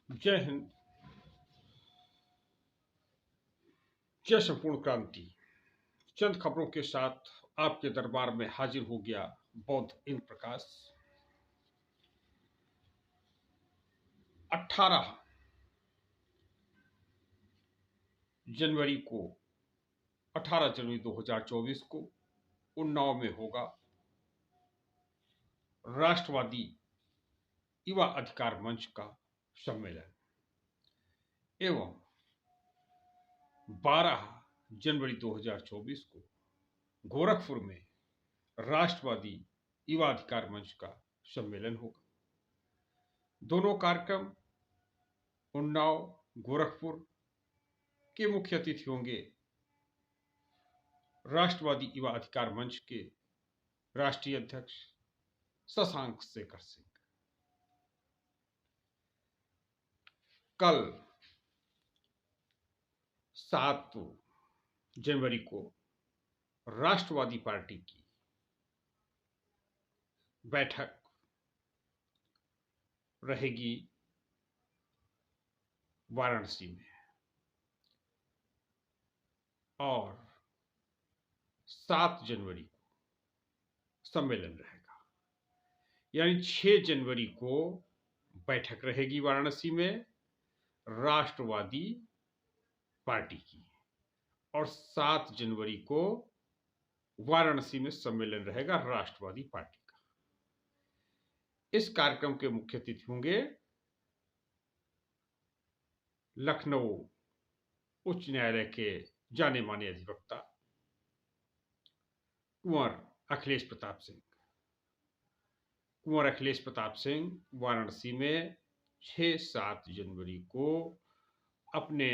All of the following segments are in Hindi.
जय हिंद। जय संपूर्ण क्रांति। चंद खबरों के साथ आपके दरबार में हाजिर हो गया बौद्ध इन प्रकाश। 18 जनवरी को 18 जनवरी 2024 को उन्नाव में होगा राष्ट्रवादी युवा अधिकार मंच का सम्मेलन एवं 12 जनवरी 2024 को गोरखपुर में राष्ट्रवादी युवा अधिकार मंच का सम्मेलन होगा। दोनों कार्यक्रम उन्नाव गोरखपुर के मुख्य अतिथि होंगे राष्ट्रवादी युवा अधिकार मंच के राष्ट्रीय अध्यक्ष शशांक शेखर सिंह। कल 7 जनवरी को राष्ट्रवादी पार्टी की बैठक रहेगी वाराणसी में और 7 जनवरी को सम्मेलन रहेगा। यानी 6 जनवरी को बैठक रहेगी वाराणसी में राष्ट्रवादी पार्टी की और 7 जनवरी को वाराणसी में सम्मेलन रहेगा राष्ट्रवादी पार्टी का। इस कार्यक्रम के मुख्य अतिथि होंगे लखनऊ उच्च न्यायालय के जाने माने अधिवक्ता कुंवर अखिलेश प्रताप सिंह। कुंवर अखिलेश प्रताप सिंह वाराणसी में 6-7 जनवरी को अपने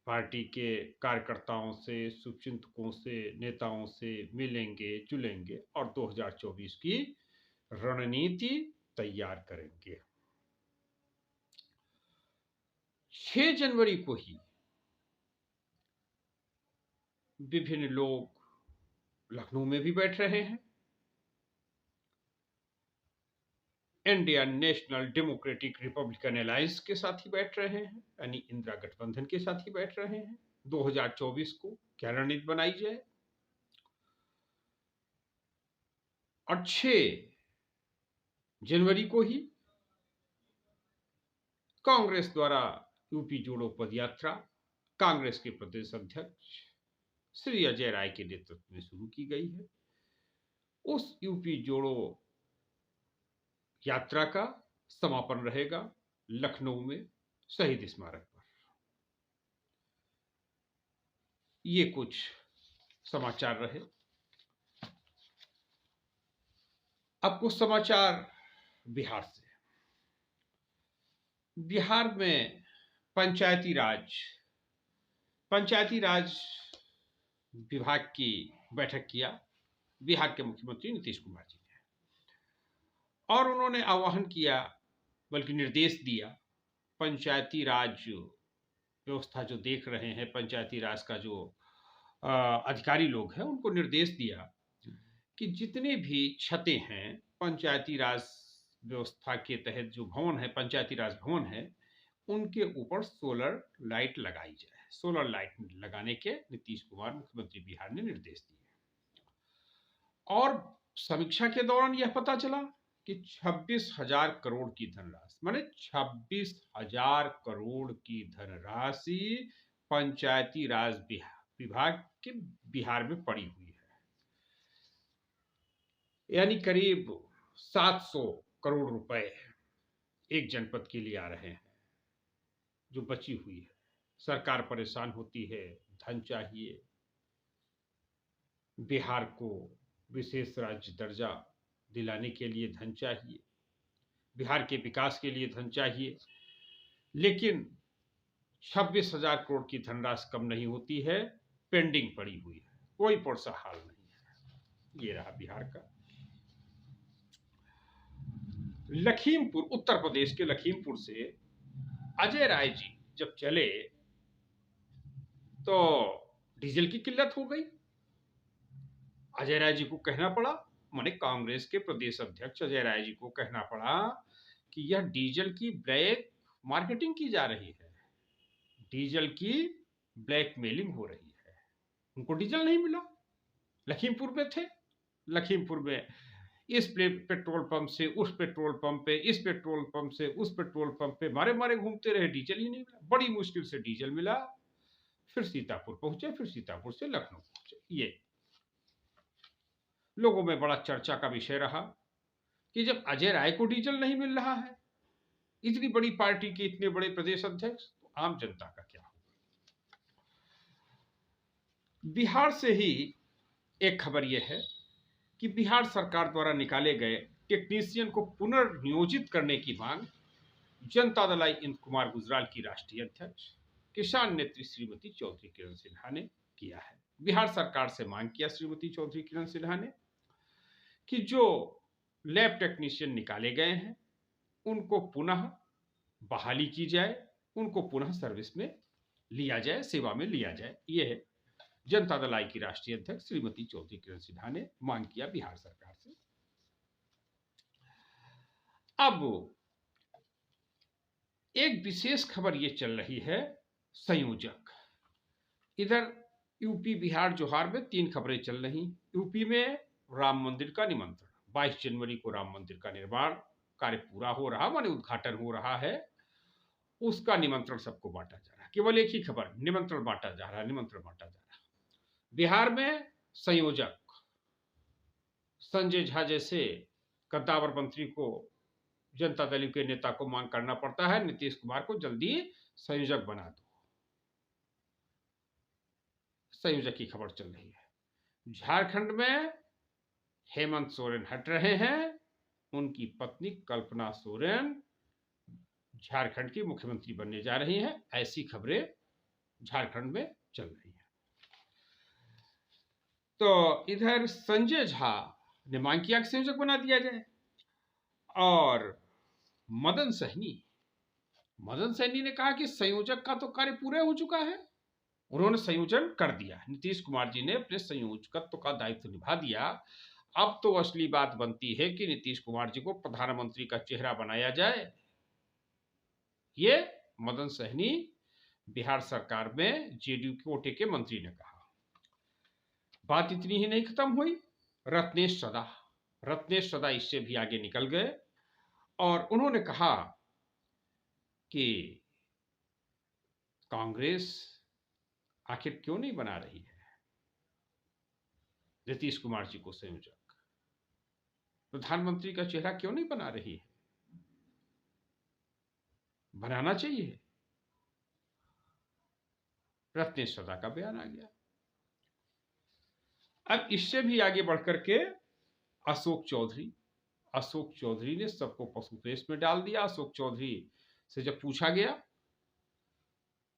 पार्टी के कार्यकर्ताओं से, शुभचिंतकों से, नेताओं से मिलेंगे जुलेंगे और 2024 की रणनीति तैयार करेंगे। 6 जनवरी को ही विभिन्न लोग लखनऊ में भी बैठ रहे हैं। Indian national democratic Republican alliance के साथ ही बैठ रहे हैं, यानी इंदिरा गठबंधन के साथ ही बैठ रहे हैं। 2024 को क्या रणनीति बनाई जाए। और 6 जनवरी को ही कांग्रेस द्वारा यूपी जोड़ो पदयात्रा कांग्रेस के प्रदेश अध्यक्ष श्री अजय राय के नेतृत्व में शुरू की गई है। उस यूपी जोड़ो यात्रा का समापन रहेगा लखनऊ में शहीद स्मारक पर। ये कुछ समाचार रहे। अब कुछ समाचार बिहार से। बिहार में पंचायती राज विभाग की बैठक किया बिहार के मुख्यमंत्री नीतीश कुमार जी ने, और उन्होंने आह्वान किया, बल्कि निर्देश दिया, पंचायती राज व्यवस्था जो देख रहे हैं, पंचायती राज का जो अधिकारी लोग हैं, उनको निर्देश दिया कि जितने भी छतें हैं पंचायती राज व्यवस्था के तहत, जो भवन है, पंचायती राज भवन है, उनके ऊपर सोलर लाइट लगाई जाए। सोलर लाइट लगाने के नीतीश कुमार मुख्यमंत्री बिहार ने निर्देश दिए। और समीक्षा के दौरान यह पता चला कि 26,000 करोड़ की धनराशि, माने 26,000 करोड़ की धनराशि पंचायती राज विभाग के बिहार में पड़ी हुई है। यानी करीब 700 करोड़ रुपए एक जनपद के लिए आ रहे हैं, जो बची हुई है। सरकार परेशान होती है, धन चाहिए, बिहार को विशेष राज्य दर्जा दिलाने के लिए धन चाहिए, बिहार के विकास के लिए धन चाहिए, लेकिन 26,000 करोड़ की धनराशि कम नहीं होती है, पेंडिंग पड़ी हुई है, कोई पुरसा हाल नहीं है। ये रहा बिहार का। लखीमपुर, उत्तर प्रदेश के लखीमपुर से अजय राय जी जब चले तो डीजल की किल्लत हो गई। अजय राय जी को कहना पड़ा, माने कांग्रेस के प्रदेश अध्यक्ष अजय राय जी को कहना पड़ा कि यह डीजल की ब्लैक मार्केटिंग की जा रही है, डीजल की ब्लैकमेलिंग हो रही है। उनको डीजल नहीं मिला, लखीमपुर में थे, लखीमपुर में इस पेट्रोल पंप से उस पेट्रोल पंप पे, इस पेट्रोल पंप से उस पेट्रोल पंप पे मारे मारे घूमते रहे, डीजल ही नहीं मिला। बड़ी मुश्किल से डीजल मिला, फिर सीतापुर पहुंचे, फिर सीतापुर से लखनऊ पहुंचे। ये लोगों में बड़ा चर्चा का विषय रहा कि जब अजय राय को डीजल नहीं मिल रहा है, इतनी बड़ी पार्टी के इतने बड़े प्रदेश अध्यक्ष, तो आम जनता का क्या होगा। बिहार से ही एक खबर यह है कि बिहार सरकार द्वारा निकाले गए टेक्नीशियन को पुनर्नियोजित करने की मांग जनता दल इंद कुमार गुजराल की राष्ट्रीय अध्यक्ष किसान नेत्री श्रीमती चौधरी किरण सिन्हा ने किया है। बिहार सरकार से मांग किया श्रीमती चौधरी किरण सिन्हा ने कि जो लैब टेक्नीशियन निकाले गए हैं उनको पुनः बहाली की जाए, उनको पुनः सर्विस में लिया जाए, सेवा में लिया जाए। यह जनता दल की राष्ट्रीय अध्यक्ष श्रीमती चौधरी किरण सिन्हा ने मांग किया बिहार सरकार से। अब एक विशेष खबर यह चल रही है, संयोजक। इधर यूपी बिहार जोहार में 3 खबरें चल रही। यूपी में राम मंदिर का निमंत्रण, 22 जनवरी को राम मंदिर का निर्माण कार्य पूरा हो रहा, माने उद्घाटन हो रहा है, उसका निमंत्रण सबको बांटा जा रहा है। केवल एक ही खबर, निमंत्रण बांटा जा रहा है, निमंत्रण बांटा जा रहा है। बिहार में संयोजक संजय झा जैसे कद्दावर मंत्री को जनता दल के नेता को मांग करना पड़ता है, नीतीश कुमार को जल्दी संयोजक बना दो। संयोजक की खबर चल रही है। झारखंड में हेमंत सोरेन हट रहे हैं, उनकी पत्नी कल्पना सोरेन झारखंड की मुख्यमंत्री बनने जा रही हैं, ऐसी खबरें झारखंड में चल रही हैं। तो इधर संजय झा ने मांग किया कि संयोजक बना दिया जाए, और मदन सहनी ने कहा कि संयोजक का तो कार्य पूरा हो चुका है, उन्होंने संयोजन कर दिया। नीतीश कुमार जी ने अपने संयोजकत्व का दायित्व निभा दिया। अब तो असली बात बनती है कि नीतीश कुमार जी को प्रधानमंत्री का चेहरा बनाया जाए। ये मदन सहनी बिहार सरकार में जेडीयू कोटे के मंत्री ने कहा। बात इतनी ही नहीं खत्म हुई, रत्नेश सदा इससे भी आगे निकल गए और उन्होंने कहा कि कांग्रेस आखिर क्यों नहीं बना रही है नीतीश कुमार जी को संयोजक, प्रधानमंत्री का चेहरा क्यों नहीं बना रही है, बनाना चाहिए। रत्नेश सदा का बयान आ गया। अब इससे भी आगे बढ़कर के अशोक चौधरी ने सबको पशु पेश में डाल दिया। अशोक चौधरी से जब पूछा गया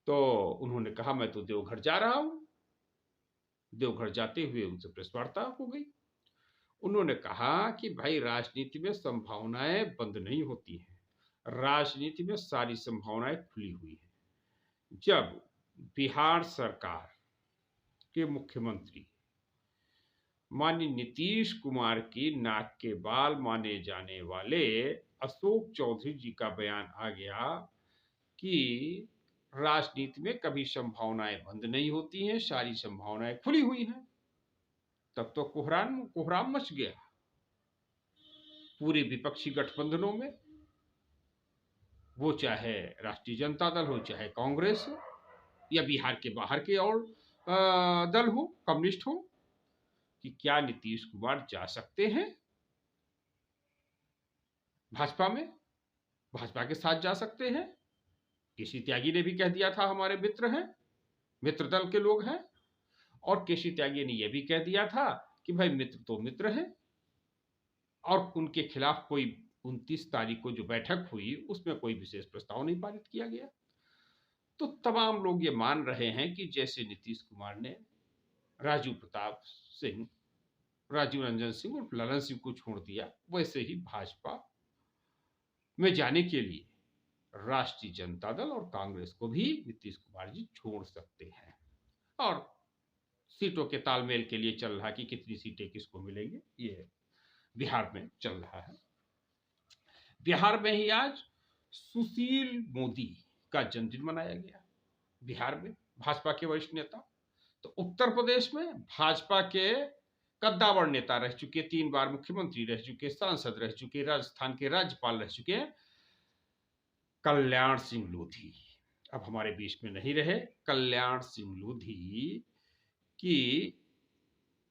तो उन्होंने कहा मैं तो देवघर जा रहा हूं। देवघर जाते हुए उनसे प्रेस वार्ता हो गई। उन्होंने कहा कि भाई राजनीति में संभावनाएं बंद नहीं होती हैं, राजनीति में सारी संभावनाएं खुली हुई है। जब बिहार सरकार के मुख्यमंत्री माननीय नीतीश कुमार की नाक के बाल माने जाने वाले अशोक चौधरी जी का बयान आ गया कि राजनीति में कभी संभावनाएं बंद नहीं होती हैं, सारी संभावनाएं खुली हुई हैं, तब तो कोहराम मच गया पूरे विपक्षी गठबंधनों में, वो चाहे राष्ट्रीय जनता दल हो, चाहे कांग्रेस हो, या बिहार के बाहर के और दल हो, कम्युनिस्ट हो, कि क्या नीतीश कुमार जा सकते हैं भाजपा में, भाजपा के साथ जा सकते हैं। केसी त्यागी ने भी कह दिया था हमारे मित्र हैं, मित्र दल के लोग हैं, और केसी त्यागी ने यह भी कह दिया था कि भाई मित्र तो मित्र हैं, और उनके खिलाफ कोई 29 तारीख को जो बैठक हुई उसमें कोई विशेष प्रस्ताव नहीं पारित किया गया। तो तमाम लोग ये मान रहे हैं कि जैसे नीतीश कुमार ने राजीव रंजन सिंह और ललन सिंह को छोड़ दिया, वैसे ही भाजपा में जाने के लिए राष्ट्रीय जनता दल और कांग्रेस को भी नीतीश कुमार जी छोड़ सकते हैं। और सीटों के तालमेल के लिए चल रहा कि कितनी सीटें किसको मिलेंगे, ये बिहार में चल रहा है। बिहार में ही आज सुशील मोदी का जन्मदिन मनाया गया बिहार में, भाजपा के वरिष्ठ नेता। तो उत्तर प्रदेश में भाजपा के कद्दावर नेता रह चुके, 3 बार मुख्यमंत्री रह चुके, सांसद रह चुके, राजस्थान के राज्यपाल रह चुके कल्याण सिंह लोधी अब हमारे बीच में नहीं रहे। कल्याण सिंह लोधी की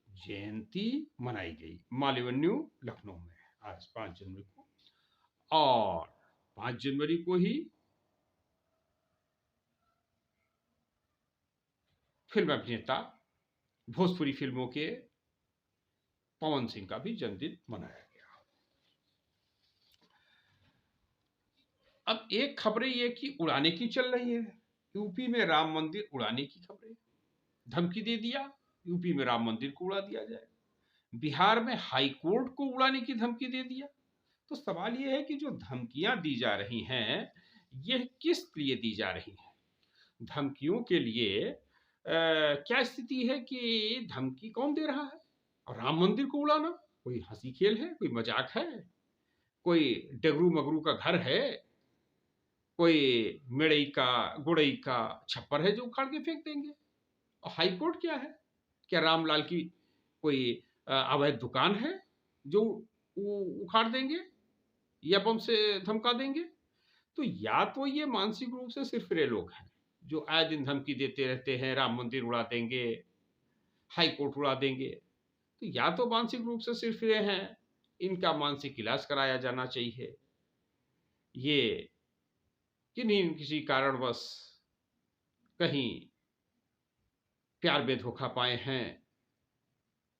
जयंती मनाई गई मालवेन्यू लखनऊ में आज 5 जनवरी को। और 5 जनवरी को ही फिल्म अभिनेता, भोजपुरी फिल्मों के पवन सिंह का भी जन्मदिन मनाया गया। अब एक खबरें ये कि उड़ाने की चल रही है, यूपी में राम मंदिर उड़ाने की खबरें, धमकी दे दिया यूपी में राम मंदिर को उड़ा दिया जाए, बिहार में हाई कोर्ट को उड़ाने की धमकी दे दिया। तो सवाल यह है कि जो धमकियां दी जा रही हैं यह किस लिए दी जा रही हैं? धमकियों के लिए क्या स्थिति है कि धमकी कौन दे रहा है? और राम मंदिर को उड़ाना कोई हंसी खेल है, कोई मजाक है, कोई डगरू मगरू का घर है, कोई मेड़ई का गुड़ई का छप्पर है जो उखाड़ के फेंक देंगे? और हाई कोर्ट क्या है? क्या रामलाल की कोई अवैध दुकान है जो उखाड़ देंगे या बम से धमका देंगे? तो या तो ये मानसिक रूप से सिरफिरे लोग हैं जो आए दिन धमकी देते रहते हैं, राम मंदिर उड़ा देंगे, हाई कोर्ट उड़ा देंगे। तो या तो मानसिक रूप से सिरफिरे हैं, इनका मानसिक इलाज कराया जाना चाहिए। ये किन्हीं किसी कारणवश कहीं प्यार में धोखा पाए हैं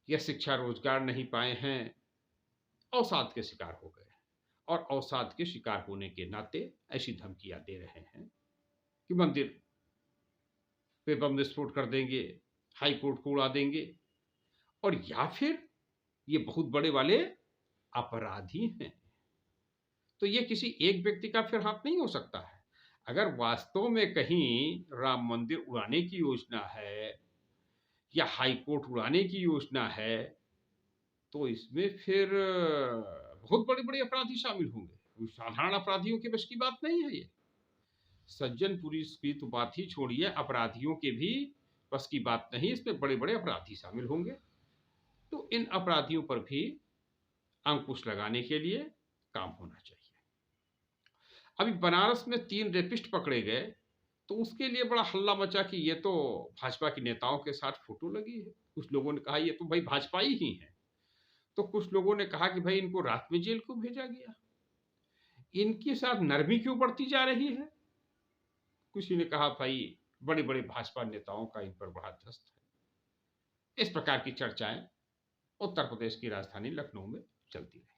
या शिक्षा रोजगार नहीं पाए हैं, अवसाद के शिकार हो गए और अवसाद के शिकार होने के नाते ऐसी धमकियां दे रहे हैं कि मंदिर पे बम विस्फोट कर देंगे, हाई कोर्ट को उड़ा देंगे। और या फिर ये बहुत बड़े वाले अपराधी हैं। तो ये किसी एक व्यक्ति का फिर हाथ नहीं हो सकता है। अगर वास्तव में कहीं राम मंदिर उड़ाने की योजना है या हाई कोर्ट उड़ाने की योजना है तो इसमें फिर बहुत बड़े बड़े अपराधी शामिल होंगे। साधारण अपराधियों के बस की बात नहीं है ये। सज्जन पुलिस की तो बात ही छोड़िए, अपराधियों के भी बस की बात नहीं, इसमें बड़े बड़े अपराधी शामिल होंगे। तो इन अपराधियों पर भी अंकुश लगाने के लिए काम होना चाहिए। अभी बनारस में 3 रेपिस्ट पकड़े गए तो उसके लिए बड़ा हल्ला मचा कि ये तो भाजपा के नेताओं के साथ फोटो लगी है। कुछ लोगों ने कहा ये तो भाई भाजपा ही है, तो कुछ लोगों ने कहा कि भाई इनको रात में जेल क्यों भेजा गया, इनके साथ नरमी क्यों बढ़ती जा रही है। किसी ने कहा भाई बड़े बड़े भाजपा नेताओं का इन पर बड़ा दस्त है। इस प्रकार की चर्चाएं उत्तर प्रदेश की राजधानी लखनऊ में चलती रही।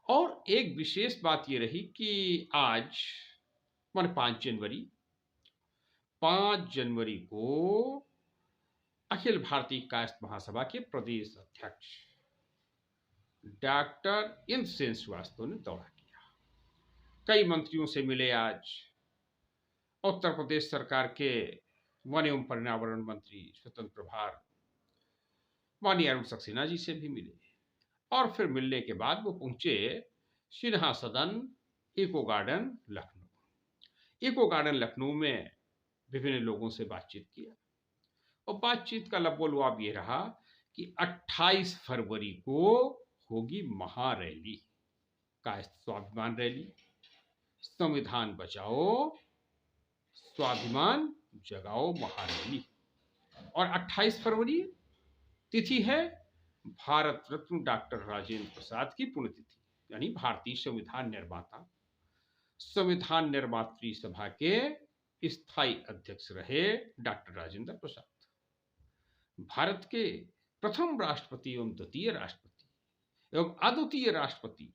और एक विशेष बात यह रही कि आज माने 5 जनवरी को अखिल भारतीय कायस्थ महासभा के प्रदेश अध्यक्ष डॉक्टर इंद्रसेन श्रीवास्तव ने दौरा किया। कई मंत्रियों से मिले आज। उत्तर प्रदेश सरकार के वन एवं पर्यावरण मंत्री स्वतंत्र प्रभार माननीय अरुण सक्सेना जी से भी मिले और फिर मिलने के बाद वो पहुंचे Sinha Sadan eco garden Lucknow. Eco garden Lucknow में विभिन्न लोगों से बातचीत किया और बातचीत का लबोलबाब ये रहा कि 28 फरवरी को होगी महारैली, कायस्थ स्वाभिमान रैली, संविधान बचाओ स्वाभिमान जगाओ महारैली। और 28 फरवरी तिथि है भारत रत्न डॉक्टर राजेंद्र प्रसाद की पुण्यतिथि, यानी भारतीय संविधान निर्माता, संविधान निर्मात्री सभा के स्थायी अध्यक्ष रहे डॉक्टर राजेंद्र प्रसाद। भारत के प्रथम राष्ट्रपति एवं द्वितीय राष्ट्रपति एवं अद्वितीय राष्ट्रपति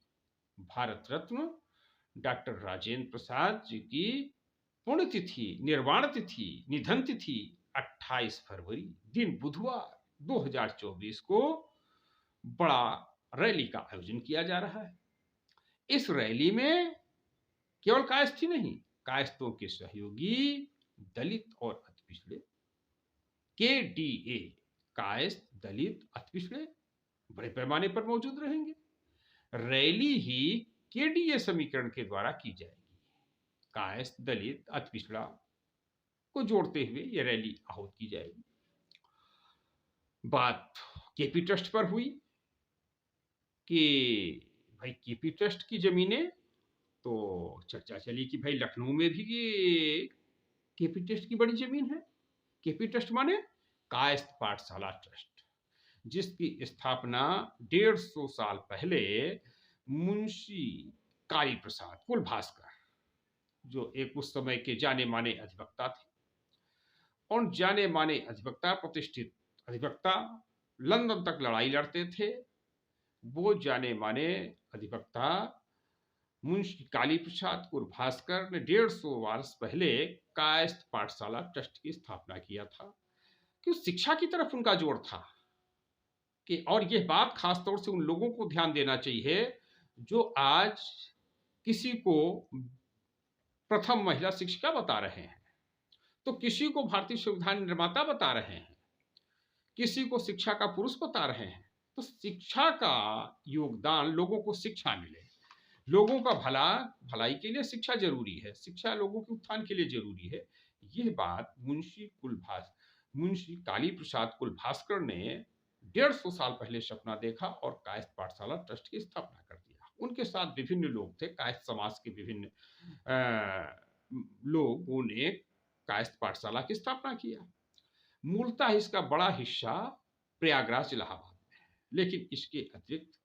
भारत रत्न डॉक्टर राजेंद्र प्रसाद जी की पुण्यतिथि, निर्वाण तिथि, निधन तिथि 28 फरवरी दिन बुधवार 2024 को बड़ा रैली का आयोजन किया जा रहा है। इस रैली में केवल कायस्थ ही नहीं, कायस्थों के सहयोगी दलित और अति पिछड़े KDA कायस्थ दलित अति पिछड़े बड़े पैमाने पर मौजूद रहेंगे। रैली ही KDA समीकरण के द्वारा की जाएगी। कायस्थ, दलित, अति पिछड़ा को जोड़ते हुए ये रैली आहूत की जाएगी। बात केपी ट्रस्ट पर हुई कि भाई केपी ट्रस्ट की जमीनें, तो चर्चा चली कि भाई लखनऊ में भी केपी ट्रस्ट की बड़ी जमीन है। केपी ट्रस्ट माने कायस्थ पाठशाला ट्रस्ट, जिसकी स्थापना 150 साल पहले मुंशी काली प्रसाद कुलभास्कर, जो एक उस समय के जाने माने अधिवक्ता थे, और जाने माने अधिवक्ता, प्रतिष्ठित अधिवक्ता, लंदन तक लड़ाई लड़ते थे, वो जाने माने अधिवक्ता मुंशी काली प्रसाद कुलभास्कर ने 150 वर्ष पहले कायस्थ पाठशाला ट्रस्ट की स्थापना किया था कि शिक्षा की तरफ उनका जोर था कि, और यह बात खासतौर से उन लोगों को ध्यान देना चाहिए जो आज किसी को प्रथम महिला शिक्षिका बता रहे हैं, तो किसी को भारतीय संविधान निर्माता बता रहे हैं, किसी को शिक्षा का पुरुष बता रहे हैं। तो शिक्षा का योगदान, लोगों को शिक्षा मिले, लोगों का भलाई के लिए शिक्षा जरूरी है, शिक्षा लोगों के उत्थान के लिए जरूरी है। यह बात मुंशी काली प्रसाद कुलभास्कर ने 150 साल पहले सपना देखा और कायस्थ पाठशाला ट्रस्ट की स्थापना कर दिया। उनके साथ विभिन्न लोग थे, कायस्थ समाज के विभिन्न लोगों ने कायस्थ पाठशाला की स्थापना किया। मूलतः इसका बड़ा हिस्सा प्रयागराज इलाहाबाद में है, लेकिन इसके अतिरिक्त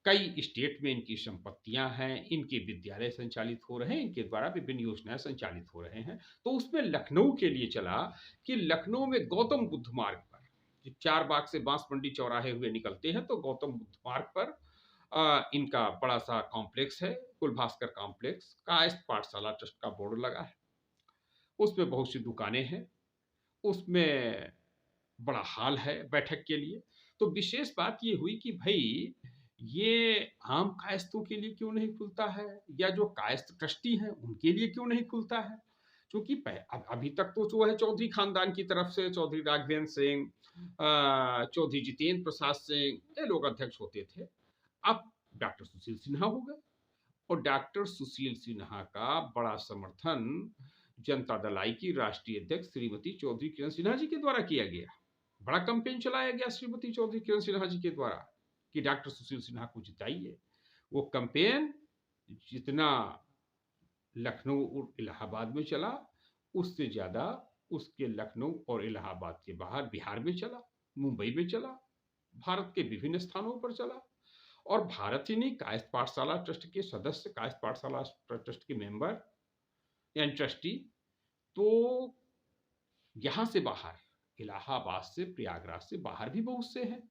कई स्टेट में इनकी संपत्तियां हैं, इनके विद्यालय संचालित हो रहे हैं, इनके द्वारा विभिन्न योजनाएं संचालित हो रहे हैं। तो उसमें लखनऊ के लिए चला कि लखनऊ में गौतम बुद्ध मार्ग पर, 4 बाग से बांसमंडी चौराहे हुए निकलते हैं, तो गौतम बुद्ध मार्ग पर इनका बड़ा सा कॉम्प्लेक्स है, कुलभास्कर कॉम्प्लेक्स। कायस्थ पाठशाला ट्रस्ट का बोर्ड लगा है, उसमें बहुत सी दुकानें हैं, उसमें बड़ा हॉल है बैठक के लिए। तो विशेष बात ये हुई कि भाई ये आम कायस्थों के लिए क्यों नहीं खुलता है, या जो कायस्थ ट्रस्टी हैं उनके लिए क्यों नहीं खुलता है। क्योंकि अभी तक तो जो है चौधरी खानदान की तरफ से चौधरी राघवेंद्र सिंह, चौधरी जितेंद्र प्रसाद सिंह, ये लोग अध्यक्ष होते थे। अब डॉक्टर सुशील सिन्हा हो गए, और डॉक्टर सुशील सिन्हा का बड़ा समर्थन जनता दल आई की राष्ट्रीय अध्यक्ष श्रीमती चौधरी किरण सिन्हा जी के द्वारा किया गया। बड़ा कैंपेन चलाया गया श्रीमती चौधरी किरण सिन्हा जी के द्वारा कि डॉक्टर सुशील सिन्हा को जिताइए। वो कैंपेन जितना लखनऊ और इलाहाबाद में चला, उससे ज्यादा उसके लखनऊ और इलाहाबाद के बाहर बिहार में चला, मुंबई में चला, भारत के विभिन्न स्थानों पर चला। और भारत ही नहीं, कायस्थ पाठशाला ट्रस्ट के सदस्य, कायस्थ पाठशाला ट्रस्ट के मेंबर यानी ट्रस्टी, तो यहां से बाहर, इलाहाबाद से, प्रयागराज से बाहर भी बहुत से हैं,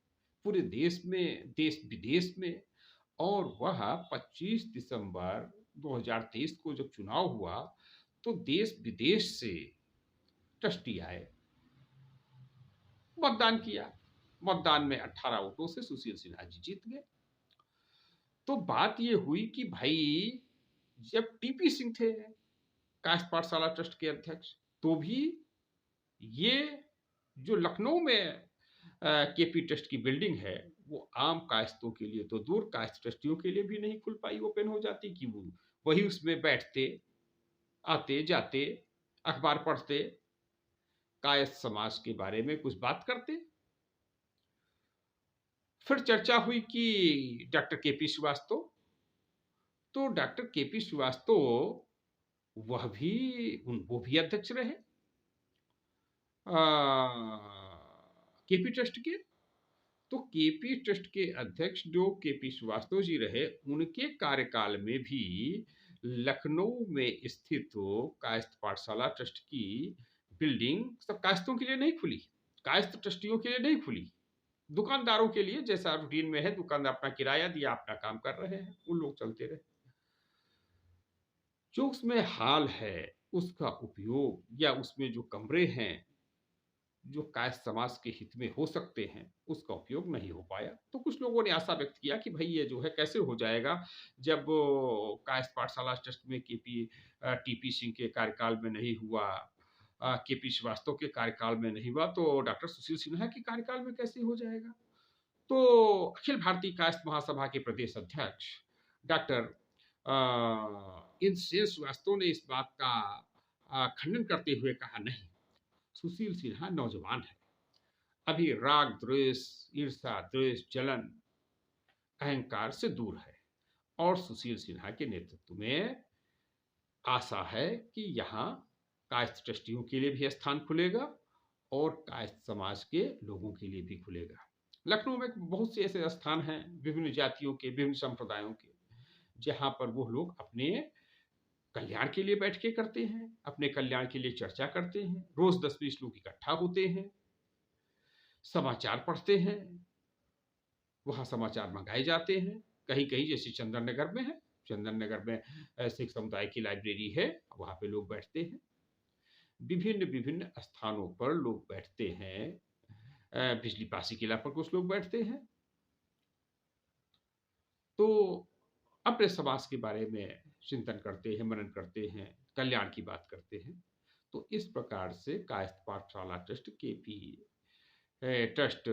पूरे देश में, देश विदेश में। और वह 25 दिसंबर 2023 को जब चुनाव हुआ तो देश विदेश से ट्रस्टी आए, मतदान किया। मतदान में 18 वोटों से सुशील सिन्हा जी जीत गए। तो बात ये हुई कि भाई जब टीपी सिंह थे कायस्थ पाठशाला ट्रस्ट के अध्यक्ष, तो भी ये जो लखनऊ में केपी ट्रस्ट की बिल्डिंग है, वो आम कायस्थों के लिए तो दूर, कायस्थ ट्रस्टियों के लिए भी नहीं खुल पाई, ओपन हो जाती कि वो वही उसमें बैठते, आते जाते, अखबार पढ़ते, कायस्थ समाज के बारे में कुछ बात करते। फिर चर्चा हुई कि डॉक्टर केपी श्रीवास्तव, तो डॉक्टर केपी श्रीवास्तव वो भी अध्यक्ष रहे केपी ट्रस्ट के। तो केपी ट्रस्ट के अध्यक्ष जो केपी श्रीवास्तव जी रहे, उनके कार्यकाल में भी लखनऊ में स्थित कायस्थ पाठशाला ट्रस्ट की बिल्डिंग सब कायस्थों के लिए नहीं खुली, कायस्थ ट्रस्टियों के लिए नहीं खुली, दुकानदारों के लिए, जैसा रूटीन में है, दुकानदार अपना किराया दिया, अपना काम कर रहे हैं, उन लोग चलते रहे। जो उसमें हाल है उसका उपयोग, या उसमें जो कमरे हैं जो कायस्थ समाज के हित में हो सकते हैं, उसका उपयोग नहीं हो पाया। तो कुछ लोगों ने आशा व्यक्त किया कि भाई ये जो है कैसे हो जाएगा, जब कायस्थ पाठशाला ट्रस्ट में टीपी सिंह के कार्यकाल में नहीं हुआ, केपी श्रीवास्तव के कार्यकाल में नहीं हुआ, तो डॉक्टर सुशील सिन्हा के कार्यकाल में कैसे हो जाएगा। तो अखिल भारतीय कायस्थ महासभा के प्रदेश अध्यक्ष डॉक्टर इन शेष श्रीवास्तव ने इस बात का खंडन करते हुए कहा, नहीं, सुशील सिन्हा नौजवान है, अभी राग द्वेष, ईर्षा द्वेष, जलन, अहंकार से दूर है, और सुशील सिन्हा के नेतृत्व में आशा है कि यहाँ कायस्थ ट्रस्टियों के लिए भी स्थान खुलेगा और कायस्थ समाज के लोगों के लिए भी खुलेगा। लखनऊ में बहुत से ऐसे स्थान हैं विभिन्न जातियों के, विभिन्न संप्रदायों के, जहाँ पर वो लोग अपने कल्याण के लिए बैठ के करते हैं, अपने कल्याण के लिए चर्चा करते हैं, रोज 10-20 लोग इकट्ठा होते हैं, समाचार पढ़ते हैं, वहाँ समाचार मंगाए जाते हैं। कहीं कहीं जैसे चंदन नगर में है, चंदन नगर में सिख समुदाय की लाइब्रेरी है, वहाँ पे लोग बैठते हैं। विभिन्न विभिन्न स्थानों पर लोग बैठते हैं। बिजली पासी किला पर कुछ लोग बैठते हैं, तो अपने समाज के बारे में चिंतन करते हैं, मनन करते हैं, कल्याण की बात करते हैं। तो इस प्रकार से कायस्थ पाठशाला ट्रस्ट के भी ट्रस्ट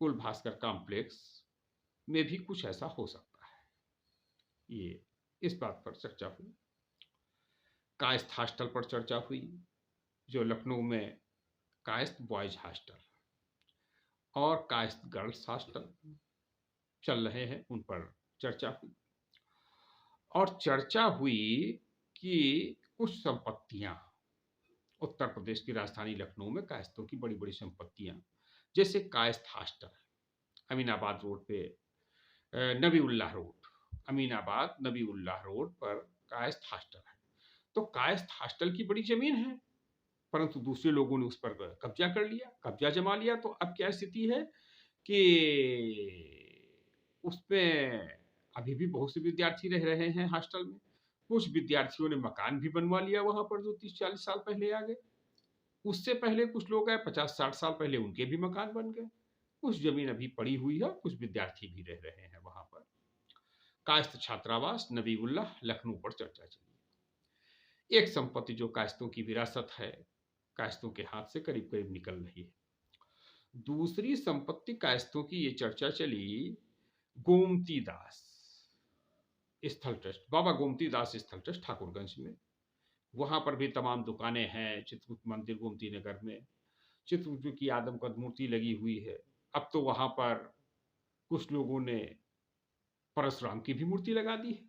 कुल भास्कर कॉम्प्लेक्स में भी कुछ ऐसा हो सकता है। ये इस बात पर चर्चा हुई। कायस्थ हॉस्टल पर चर्चा हुई, जो लखनऊ में कायस्थ बॉयज हॉस्टल और कायस्थ गर्ल्स हॉस्टल चल रहे हैं, उन पर चर्चा हुई। और चर्चा हुई कि कुछ संपत्तियां, उत्तर प्रदेश की राजधानी लखनऊ में कायस्थों की बड़ी बड़ी संपत्तियां, जैसे कायस्थ हॉस्टल अमीनाबाद रोड पे, नबी उल्लाह रोड, अमीनाबाद नबी उल्लाह रोड पर कायस्थ हॉस्टल है। तो कायस्थ हॉस्टल की बड़ी जमीन है, परंतु दूसरे लोगों ने उस पर कब्जा कर लिया, कब्जा जमा लिया। तो अब क्या स्थिति है कि उसमें अभी भी बहुत से विद्यार्थी रह रहे हैं हॉस्टल में। कुछ विद्यार्थियों ने मकान भी बनवा लिया वहां पर, जो 30-40 साल पहले आ गए। उससे पहले कुछ लोग आए 50-60 साल पहले, उनके भी मकान बन गए। कुछ जमीन अभी पड़ी हुई है, कुछ विद्यार्थी भी रह रहे हैं वहां पर। कायस्थ छात्रावास नबीउल्लाह लखनऊ पर चर्चा चली। एक संपत्ति जो कायस्थों की विरासत है, कायस्थों के हाथ से करीब करीब निकल रही है। दूसरी संपत्ति कायस्थों की ये चर्चा चली, गोमती दास स्थल ट्रस्ट, बाबा गोमती दास स्थल ट्रस्ट ठाकुरगंज में। वहां पर भी तमाम दुकानें हैं। चित्रगुप्त मंदिर गोमती नगर में चित्रगुप्त की आदमकद मूर्ति लगी हुई है। अब तो वहां पर कुछ लोगों ने परशुराम की भी मूर्ति लगा दी है।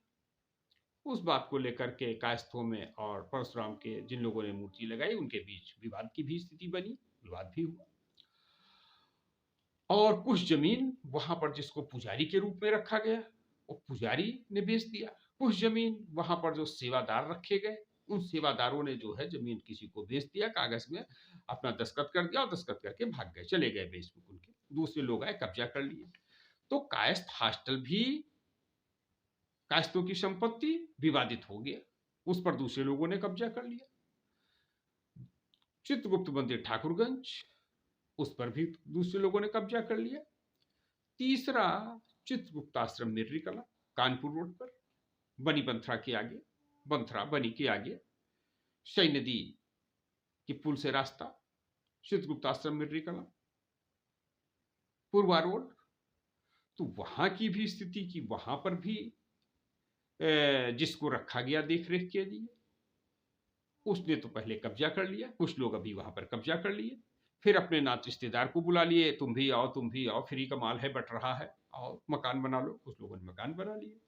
उस बात को लेकर के कायस्थों में और परशुराम के जिन लोगों ने मूर्ति लगाई, उनके बीच विवाद की भी स्थिति बनी, विवाद भी हुआ। और कुछ जमीन वहां पर जिसको पुजारी के रूप में रखा गया, वो पुजारी ने बेच दिया। कुछ जमीन वहां पर जो सेवादार रखे गए, उन सेवादारों ने जो है जमीन किसी को बेच दिया, कागज में अपना दस्तखत कर दिया और दस्तखत करके भाग गए, चले गए बेच बुक उनके। दूसरे लोग आए, कब्जा कर लिए। तो कायस्थ हॉस्टल भी कायस्थों की संपत्ति विवादित हो गया, उस पर दूसरे लोगों ने कब्जा कर लिया। चित्रगुप्त मंदिर ठाकुरगंज, उस पर भी दूसरे लोगों ने कब्जा कर लिया। तीसरा चित्रगुप्त आश्रम मिर्री कला, कानपुर रोड पर, बनी बंथरा के आगे, बंथरा बनी के आगे, शई नदी की पुल से रास्ता, चित्रगुप्त आश्रम मिर्री कला, पूर्वा रोड। तो वहां की भी स्थिति की, वहां पर भी जिसको रखा गया देख रेख के लिए, उसने तो पहले कब्जा कर लिया। कुछ लोग अभी वहां पर कब्जा कर लिए, फिर अपने नात रिश्तेदार को बुला लिए, तुम भी आओ, तुम भी आओ, फ्री का माल है, बट रहा है, आओ मकान बना लो। कुछ लोगों ने मकान बना लिए।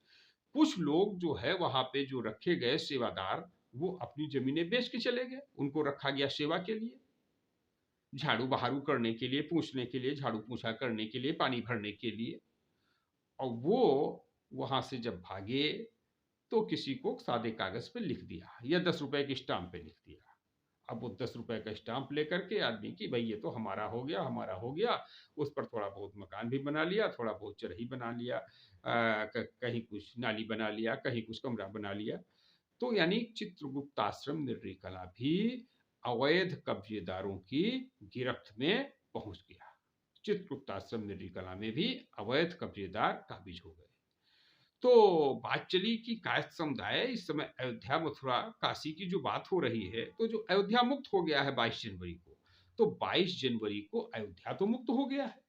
कुछ लोग जो है वहां पे जो रखे गए सेवादार, वो अपनी जमीनें बेच के चले गए। उनको रखा गया सेवा के लिए, झाड़ू बहारू करने के लिए, पूछने के लिए, झाड़ू पूछा करने के लिए, पानी भरने के लिए। और वो वहां से जब भागे तो किसी को सादे कागज पे लिख दिया या 10 रुपए के स्टाम्प पे लिख दिया। अब वो 10 रुपए का स्टाम्प लेकर के आदमी की, भाई ये तो हमारा हो गया, हमारा हो गया। उस पर थोड़ा बहुत मकान भी बना लिया, थोड़ा बहुत चरही बना लिया, कहीं कुछ नाली बना लिया, कहीं कुछ कमरा बना लिया। तो यानी चित्रगुप्त आश्रम निर्री कला भी अवैध कब्जेदारों की गिरफ्त में पहुंच गया। चित्रगुप्त आश्रम निर्री कला में भी अवैध कब्जेदार काबिज हो गए। तो बात चली कि कायस्थ समुदाय इस समय अयोध्या, मथुरा, काशी की जो बात हो रही है, तो जो अयोध्या मुक्त हो गया है 22 जनवरी को, तो 22 जनवरी को अयोध्या तो मुक्त हो गया है,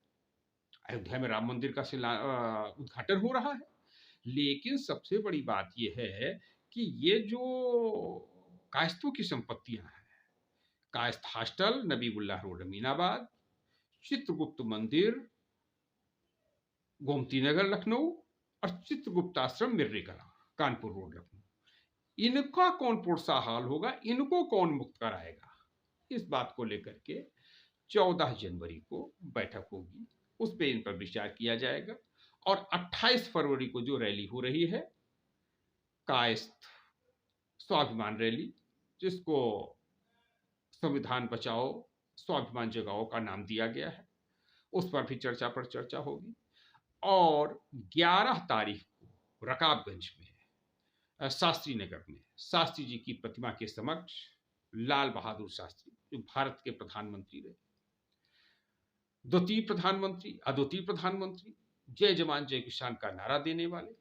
अयोध्या में राम मंदिर का उद्घाटन हो रहा है। लेकिन सबसे बड़ी बात यह है कि ये जो कायस्थों की संपत्तियां हैं, कायस्थ हॉस्टल नबीबुल्लाह रोड अमीनाबाद, चित्रगुप्त मंदिर गोमती नगर लखनऊ और चित्रगुप्त आश्रम मिर्री कला कानपुर रोड लखनऊ, इनका कौन पुरसाहाल होगा, इनको कौन मुक्त कराएगा? इस बात को लेकर के 14 जनवरी को बैठक होगी, उस पर इन पर विचार किया जाएगा। और 28 फरवरी को जो रैली हो रही है कायस्थ स्वाभिमान रैली, जिसको संविधान बचाओ स्वाभिमान जगाओ का नाम दिया गया है, उस पर भी चर्चा पर चर्चा होगी। और 11 तारीख को रकाबगंज में शास्त्री नगर में शास्त्री जी की प्रतिमा के समक्ष लाल बहादुर शास्त्री, जो भारत के प्रधानमंत्री रहे, द्वितीय प्रधानमंत्री, अद्वितीय प्रधानमंत्री, जय जवान जय किसान का नारा देने वाले,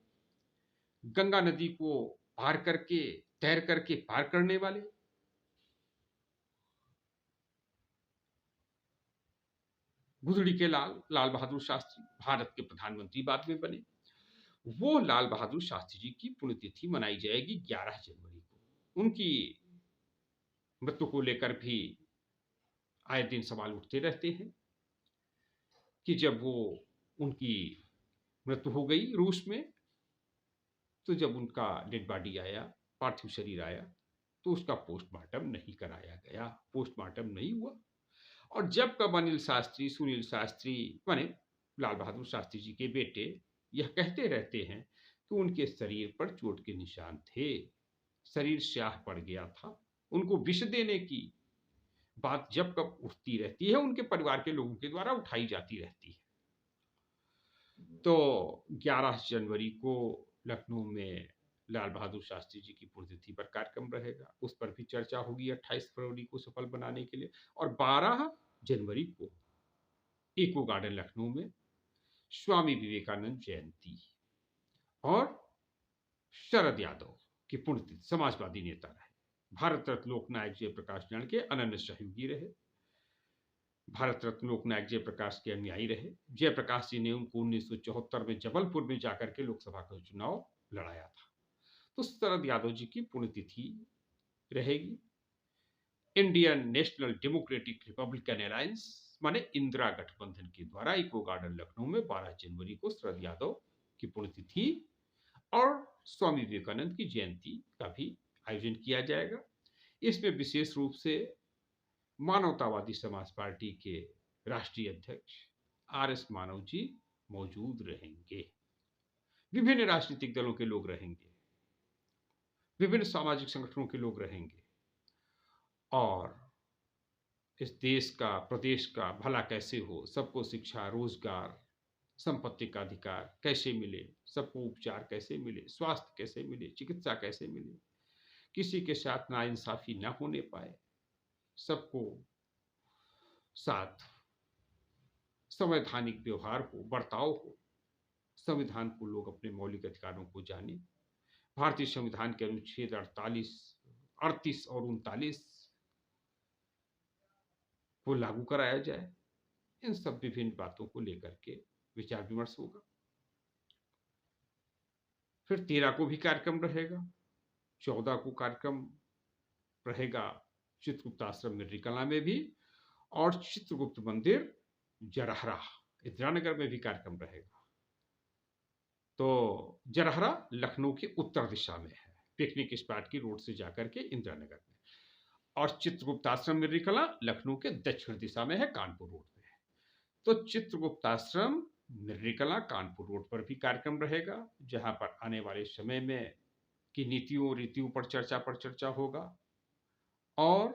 गंगा नदी को पार करके तैर करके पार करने वाले, गुदड़ी के लाल बहादुर शास्त्री, भारत के प्रधानमंत्री बाद में बने, वो लाल बहादुर शास्त्री जी की पुण्यतिथि मनाई जाएगी 11 जनवरी को। उनकी मृत्यु को लेकर भी आए दिन सवाल उठते रहते हैं कि जब वो उनकी मृत्यु हो गई रूस में, तो जब उनका डेड बॉडी आया, पार्थिव शरीर आया, तो उसका पोस्टमार्टम नहीं कराया गया, पोस्टमार्टम नहीं हुआ। और जब कब अनिल शास्त्री, सुनील शास्त्री माने लाल बहादुर शास्त्री जी के बेटे यह कहते रहते हैं कि उनके शरीर पर चोट के निशान थे, शरीर स्याह पड़ गया था, उनको विष देने की बात जब कब उठती रहती है, उनके परिवार के लोगों के द्वारा उठाई जाती रहती है। तो 11 जनवरी को लखनऊ में लाल बहादुर शास्त्री जी की पुण्यतिथि पर कार्यक्रम रहेगा, उस पर भी चर्चा होगी 28 फरवरी को सफल बनाने के लिए। और 12 जनवरी को इको गार्डन लखनऊ में स्वामी विवेकानंद जयंती और शरद यादव की पुण्यतिथि, समाजवादी नेता रहे, भारत रत्न लोकनायक जयप्रकाश नारायण के अनन्य सहयोगी रहे, भारत रत्न लोकनायक जयप्रकाश के अनुयायी रहे। जयप्रकाश जी ने उनको 1974 में जबलपुर में जाकर के लोकसभा का चुनाव लड़ाया था। तो शरद यादव जी की पुण्यतिथि रहेगी। Indian national democratic Republican alliance माने इंदिरा गठबंधन के द्वारा इको गार्डन लखनऊ में 12 जनवरी को शरद यादव की पुण्यतिथि और स्वामी विवेकानंद की जयंती का भी आयोजन किया जाएगा। इसमें विशेष रूप से मानवतावादी समाज पार्टी के राष्ट्रीय अध्यक्ष आर.एस. माधव जी मौजूद रहेंगे, विभिन्न राजनीतिक दलों के लोग रहेंगे, विभिन्न सामाजिक संगठनों के लोग रहेंगे, और इस देश का, प्रदेश का भला कैसे हो, सबको शिक्षा, रोजगार, संपत्ति का अधिकार कैसे मिले, सबको उपचार कैसे मिले, स्वास्थ्य कैसे मिले, चिकित्सा कैसे मिले, किसी के साथ नाइंसाफी न होने पाए, सबको साथ संवैधानिक व्यवहार हो, बर्ताव हो, संविधान को लोग अपने मौलिक अधिकारों को जाने, भारतीय संविधान के अनुच्छेद 38 और 39 को लागू कराया जाए। इन सब विभिन्न बातों को लेकर के विचार विमर्श होगा। फिर 13 को भी कार्यक्रम रहेगा, 14 को कार्यक्रम रहेगा चित्रगुप्त आश्रम मिर्री कला में भी, और चित्रगुप्त मंदिर जरहरा इंदिरा नगर में भी कार्यक्रम रहेगा। तो जरहरा लखनऊ के उत्तर दिशा में है, पिकनिक स्पॉट की रोड से जाकर के इंदिरा नगर में, और चित्रगुप्त आश्रम मिर्री कला लखनऊ के दक्षिण दिशा में है, कानपुर रोड पे है। तो चित्रगुप्त आश्रम मिर्री कला कानपुर रोड पर भी कार्यक्रम रहेगा, जहां पर आने वाले समय में की नीतियों रीतियों पर चर्चा होगा। और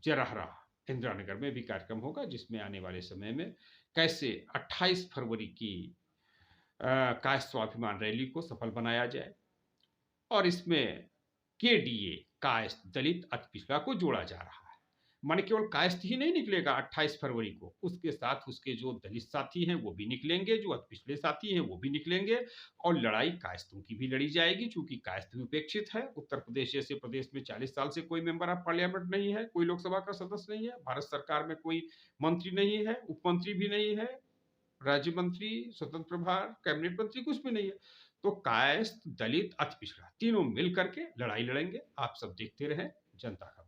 जरहरा इंदिरा नगर में भी कार्यक्रम होगा, जिसमें आने वाले समय में कैसे 28 फरवरी की कायस्थ स्वाभिमान रैली को सफल बनाया जाए, और इसमें केडीए कायस्थ दलित अति पिछड़ा को जोड़ा जा रहा है। माने केवल कायस्थ ही नहीं निकलेगा 28 फरवरी को, उसके साथ उसके जो दलित साथी हैं वो भी निकलेंगे, जो अति पिछड़े साथी हैं वो भी निकलेंगे, और लड़ाई कायस्थों की भी लड़ी जाएगी, क्योंकि कायस्थ भी उपेक्षित है। उत्तर प्रदेश जैसे प्रदेश में 40 साल से कोई मेंबर ऑफ पार्लियामेंट नहीं है, कोई लोकसभा का सदस्य नहीं है, भारत सरकार में कोई मंत्री नहीं है, उप मंत्री भी नहीं है, राज्य मंत्री, स्वतंत्र प्रभार, कैबिनेट मंत्री कुछ भी नहीं है। तो कायस्थ, दलित, अति पिछड़ा तीनों मिल करके लड़ाई लड़ेंगे। आप सब देखते रहें जनता का